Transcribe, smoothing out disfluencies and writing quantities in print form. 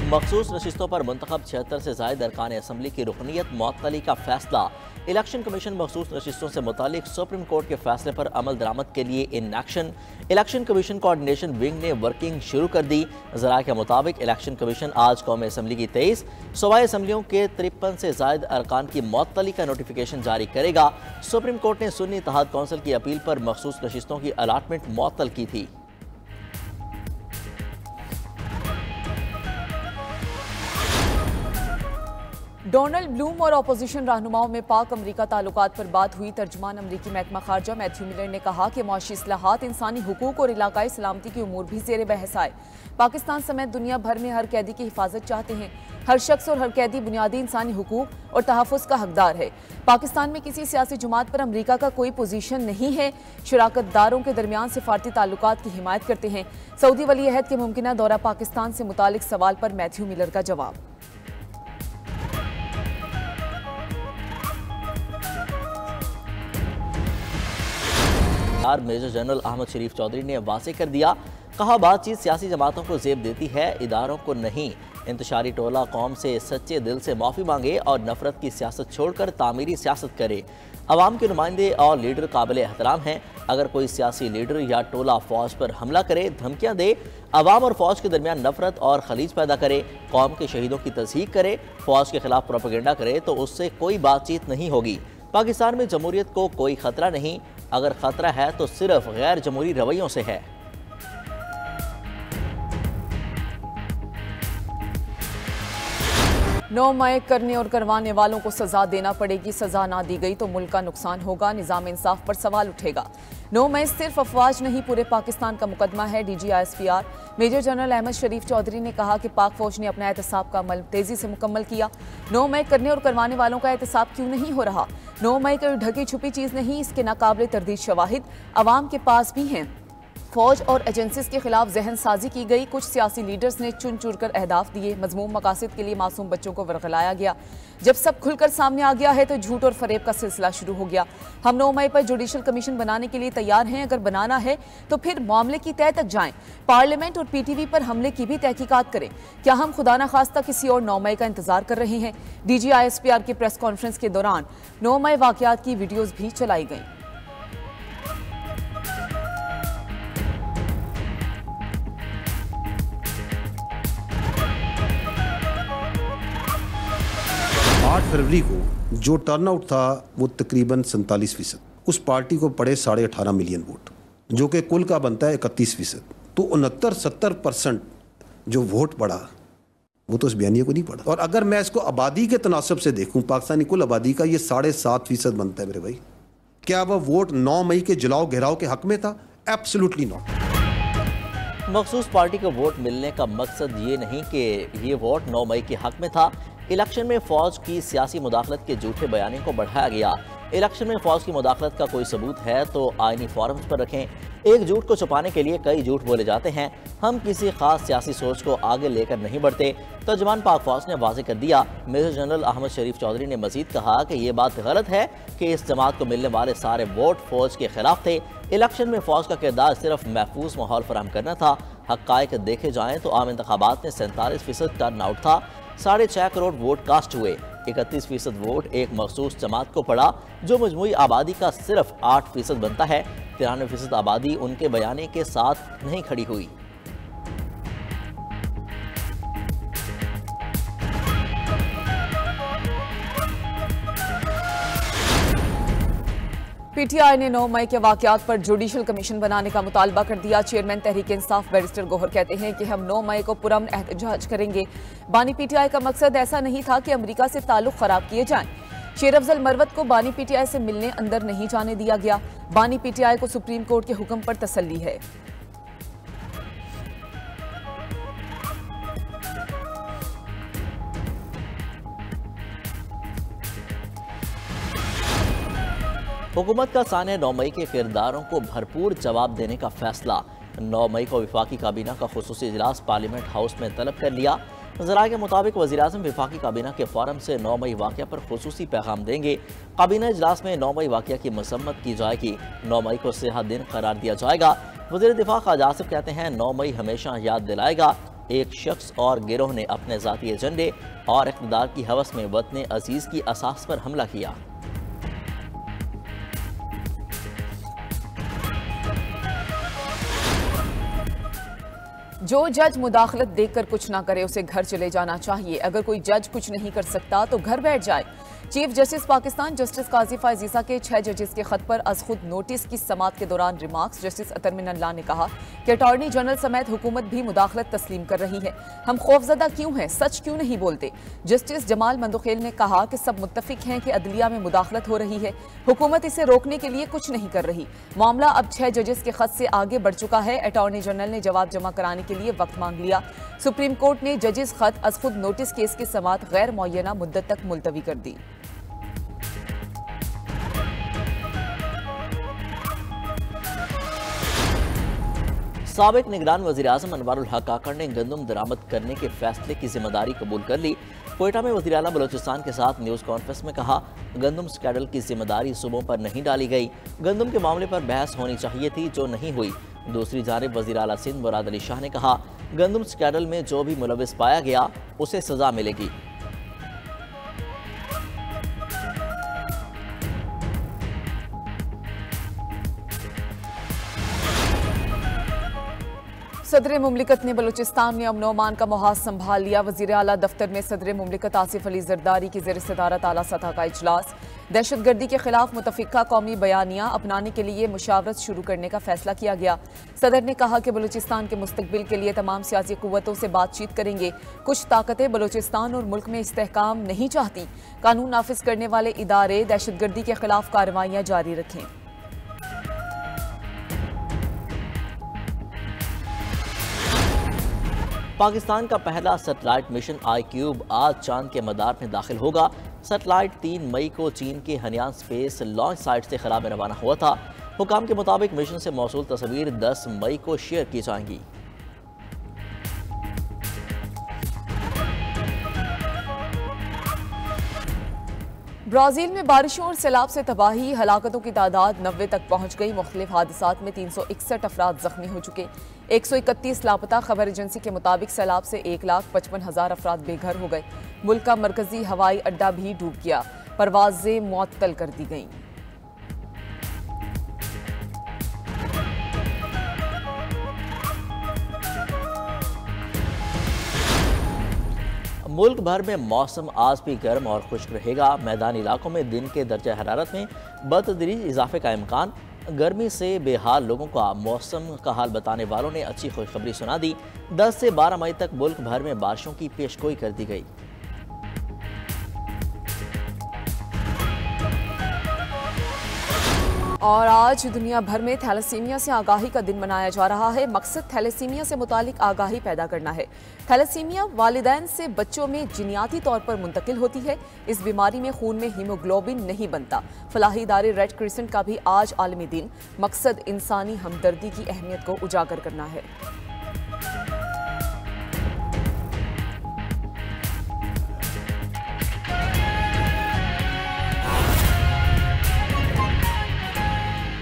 मखसूस नशिस्तों पर मुंतखब 76 से ज़ायद अरकान असम्बली की रुकनीत मुअत्तली का फैसला। इलेक्शन कमीशन मखसूस नशिस्तों से मुतालिक सुप्रीम कोर्ट के फैसले पर अमल दरामद के लिए in action. Election commission coordination wing ने वर्किंग शुरू कर दी। ज़राए के मुताबिक इलेक्शन कमीशन आज कौमी असम्बली की 23 सूबाई असम्बलियों के 53 से ज़ायद अरकान की मुअत्तली का नोटिफिकेशन जारी करेगा। सुप्रीम कोर्ट ने सुन्नी इत्तेहाद कौंसिल की अपील पर मखसूस नशिस्तों की अलाटमेंट मुअत्तल की थी। डोनाल्ड ब्लूम और अपोजिशन रहनुमाओं में पाक अमरीका ताल्लुकात पर बात हुई। तर्जुमान अमरीकी महकमा खारजा मैथ्यू मिलर ने कहा कि मुआशी इस्लाहात, इंसानी हुकूक और इलाकाई सलामती के उमूर भी ज़ेर बहस आए। पाकिस्तान समेत दुनिया भर में हर कैदी की हिफाजत चाहते हैं। हर शख्स और हर कैदी बुनियादी इंसानी हुकूक और तहफ़्फ़ुज़ का हकदार है। पाकिस्तान में किसी सियासी जमात पर अमरीका का कोई पोजीशन नहीं है। शराकतदारों के दरमियान सिफारती ताल्लुकात की हिमायत करते हैं। सऊदी वली अहद के मुमकिना दौरा पाकिस्तान से मुतालिक सवाल पर मैथ्यू मिलर का जवाब। मेजर जनरल अहमद शरीफ चौधरी ने वाज़ेह कर दिया, कहा बातचीत सियासी जमातों को ज़ेब देती है, इदारों को नहीं। इंतशारी टोला कौम से सच्चे दिल से माफ़ी मांगे और नफरत की सियासत छोड़कर तामीरी सियासत करे। अवाम के नुमाइंदे और लीडर काबिल एहतराम हैं। अगर कोई सियासी लीडर या टोला फ़ौज पर हमला करे, धमकियाँ दे, अवाम और फ़ौज के दरमियान नफरत और खलीज पैदा करे, कौम के शहीदों की तस्दीक करे, फ़ौज के खिलाफ प्रोपेगेंडा करे, तो उससे कोई बातचीत नहीं होगी। पाकिस्तान में जमहूरियत को कोई खतरा नहीं, अगर खतरा है तो सिर्फ गैर जमहूरी रवैयों से है। 9 मई करने और करवाने वालों को सजा देना पड़ेगी। सजा ना दी गई तो मुल्क का नुकसान होगा, निज़ाम इंसाफ पर सवाल उठेगा। 9 मई सिर्फ अफवाज नहीं, पूरे पाकिस्तान का मुकदमा है। DGISPR मेजर जनरल अहमद शरीफ चौधरी ने कहा कि पाक फौज ने अपना एहतसाब का अमल तेजी से मुकम्मल किया। 9 मई करने और करवाने वालों का एहतसाब क्यों नहीं हो रहा? 9 मई कोई ढकी छुपी चीज़ नहीं, इसके नाकाबिल तरदीद शवाहिद अवाम के पास भी हैं। फौज और एजेंसीज के खिलाफ जहन साजी की गई। कुछ सियासी लीडर्स ने चुन चुन कर अहदाफ दिए। मजमूम मकासद के लिए मासूम बच्चों को वरगलाया गया। जब सब खुलकर सामने आ गया है तो झूठ और फरेब का सिलसिला शुरू हो गया। हम 9 मई पर जुडिशल कमीशन बनाने के लिए तैयार हैं। अगर बनाना है तो फिर मामले की तह तक जाएं। पार्लियामेंट और PTV पर हमले की भी तहकीकात करें। क्या हम खुदा न खास्ता किसी और 9 मई का इंतजार कर रहे हैं? DGISPR की प्रेस कॉन्फ्रेंस के दौरान 9 मई वाकयात की वीडियोज भी चलाई गई। फरवरी को जो टर्नआउट था वो तकरीबन 47%। उस पार्टी को पड़े 18.5 मिलियन वोट, जो कि कुल का बनता है 31%। तो 69-70% जो वोट पड़ा वो तो उस बयानिए को नहीं पड़ा। और अगर मैं इसको आबादी के तनासब से देखूं, पाकिस्तानी कुल आबादी का ये 7.5% बनता है मेरे भाई। क्या वह वोट 9 मई के जलाओ घेराव के हक में था? Absolutely not. मखसूस पार्टी को वोट मिलने का मकसद ये नहीं कि ये वोट 9 मई के हक में था। इलेक्शन में फौज की सियासी मुदाखलत के झूठे बयानी को बढ़ाया गया। इलेक्शन में फौज की मुदाखलत का कोई सबूत है तो आईनी फॉरम्स पर रखें। एक झूठ को छुपाने के लिए कई झूठ बोले जाते हैं। हम किसी खास सियासी सोच को आगे लेकर नहीं बढ़ते। तर्जुमान पाक फौज ने वाज़ेह कर दिया। मेजर जनरल अहमद शरीफ चौधरी ने मजीद कहा कि ये बात गलत है कि इस जमात को मिलने वाले सारे वोट फौज के खिलाफ थे। इलेक्शन में फौज का किरदार सिर्फ महफूज माहौल फराहम करना था। हक़ाइक़ देखे जाएँ तो आम इंतखाबात में 47% टर्न आउट था। 6.5 करोड़ वोट कास्ट हुए। 31% वोट एक मखसूस जमात को पड़ा जो मजमूई आबादी का सिर्फ 8% बनता है। 93% आबादी उनके बयाने के साथ नहीं खड़ी हुई। PTI ने 9 मई के वाकयात पर जुडिशल कमीशन बनाने का मुतालबा कर दिया। चेयरमैन तहरीक इंसाफ बैरिस्टर गौहर कहते हैं कि हम 9 मई को पुरअमन एहतजाज करेंगे। बानी PTI का मकसद ऐसा नहीं था कि अमेरिका से ताल्लुक खराब किए जाएं। शेर अफजल मरवत को बानी PTI से मिलने अंदर नहीं जाने दिया गया। बानी PTI को सुप्रीम कोर्ट के हुक्म पर तसल्ली है। हुकूमत का साने 9 मई के किरदारों को भरपूर जवाब देने का फैसला। 9 मई को वफाकी काबीना का खुसूसी इजलास पार्लियामेंट हाउस में तलब कर लिया। ज़राए के मुताबिक वज़ीर-ए-आज़म वफाकी काबीना के फोरम से 9 मई वाक़या पर खुसूसी पैगाम देंगे। काबीना इजलास में 9 मई वाक़या की मसम्मत की जाएगी। 9 मई को सेहत दिन करार दिया जाएगा। वज़ीर दिफा ख्वाजा आसिफ कहते हैं 9 मई हमेशा याद दिलाएगा एक शख्स और गिरोह ने अपने ज़ाती एजेंडे और इक़्तिदार की हवस में वतन अजीज़ की असास पर हमला किया। जो जज मुदाखलत देखकर कुछ ना करे उसे घर चले जाना चाहिए। अगर कोई जज कुछ नहीं कर सकता तो घर बैठ जाए। चीफ जस्टिस पाकिस्तान जस्टिस काजी फायज़ ईसा के 6 जजेस के खत पर अज खुद नोटिस की समात के दौरान रिमार्क्स जस्टिस अतर मिनल्लाह ने कहा कि अटॉर्नी जनरल समेत हुकूमत भी मुदाखलत तस्लीम कर रही है। हम खौफजदा क्यों हैं, सच क्यों नहीं बोलते। जस्टिस जमाल मंदुखेल ने कहा कि सब मुत्तफिक हैं कि अदलिया में मुदाखलत हो रही है, हुकूमत इसे रोकने के लिए कुछ नहीं कर रही। मामला अब 6 जजेस के खत से आगे बढ़ चुका है। अटॉर्नी जनरल ने जवाब जमा कराने के लिए वक्त मांग लिया। सुप्रीम कोर्ट ने जजेस खत अज खुद नोटिस केस की समात गैर मुअय्यना मुद्दत तक मुलतवी कर दी। साबिक निगरान वज़ीर-ए-आज़म अनवारुल हक काकड़ ने गंदम दरामद करने के फैसले की जिम्मेदारी कबूल कर ली। कोयटा में वज़ीर आला बलोचिस्तान के साथ न्यूज़ कॉन्फ्रेंस में कहा, गंदम स्कैंडल की जिम्मेदारी सूबों पर नहीं डाली गई। गंदम के मामले पर बहस होनी चाहिए थी, जो नहीं हुई। दूसरी जानिब वज़ीर आला सिंध मुराद अली शाह ने कहा, गंदम स्कैंडल में जो भी मुलविस पाया गया उसे सजा मिलेगी। सदर मुमलिकत ने बलूचिस्तान में अमन अमान का मुहाज संभाल लिया। वज़ीर आला दफ्तर में सदर मुमलिकत आसिफ अली जरदारी की ज़ेर सदारत आला सतह का इजलास। दहशतगर्दी के खिलाफ मुतफ़िका कौमी बयानिया अपनाने के लिए मुशावरत शुरू करने का फैसला किया गया। सदर ने कहा कि बलूचिस्तान के मुस्तकबिल के लिए तमाम सियासी कुव्वतों से बातचीत करेंगे। कुछ ताकतें बलूचिस्तान और मुल्क में इस्तेहकाम नहीं चाहती। कानून नाफिज करने वाले इदारे दहशतगर्दी के खिलाफ कार्रवाइयाँ जारी रखें। पाकिस्तान का पहला सैटेलाइट मिशन iCube आज चांद के मदार में दाखिल होगा। सैटेलाइट 3 मई को चीन के हनियान स्पेस लॉन्च साइट से खला में रवाना हुआ था। हुकाम के मुताबिक मिशन से मौसूल तस्वीर 10 मई को शेयर की जाएंगी। ब्राज़ील में बारिशों और सैलाब से तबाही, हलाकतों की तादाद 90 तक पहुंच गई। मुख्तलिफ हादसात में 361 अफराद जख्मी हो चुके, 131 लापता। खबर एजेंसी के मुताबिक सैलाब से 1,55,000 अफराद बेघर हो गए। मुल्क का मरकजी हवाई अड्डा भी डूब गया, परवाजें मुअत्तल कर दी गईं। मुल्क भर में मौसम आज भी गर्म और खुश्क रहेगा। मैदानी इलाकों में दिन के दर्जा हरारत में बतदरीज इजाफे का इम्कान। गर्मी से बेहाल लोगों का मौसम का हाल बताने वालों ने अच्छी खुशखबरी सुना दी। 10 से 12 मई तक मुल्क भर में बारिशों की पेशगोई कर दी गई। और आज दुनिया भर में थैलेसीमिया से आगाही का दिन मनाया जा रहा है। मकसद थैलेसीमिया से मुतालिक आगाही पैदा करना है। थैलेसीमिया वालिदैन से बच्चों में जिनियाती तौर पर मुंतकिल होती है। इस बीमारी में खून में हीमोग्लोबिन नहीं बनता। फलाही इदारे रेड क्रिसेंट का भी आज आलमी दिन। मकसद इंसानी हमदर्दी की अहमियत को उजागर करना है।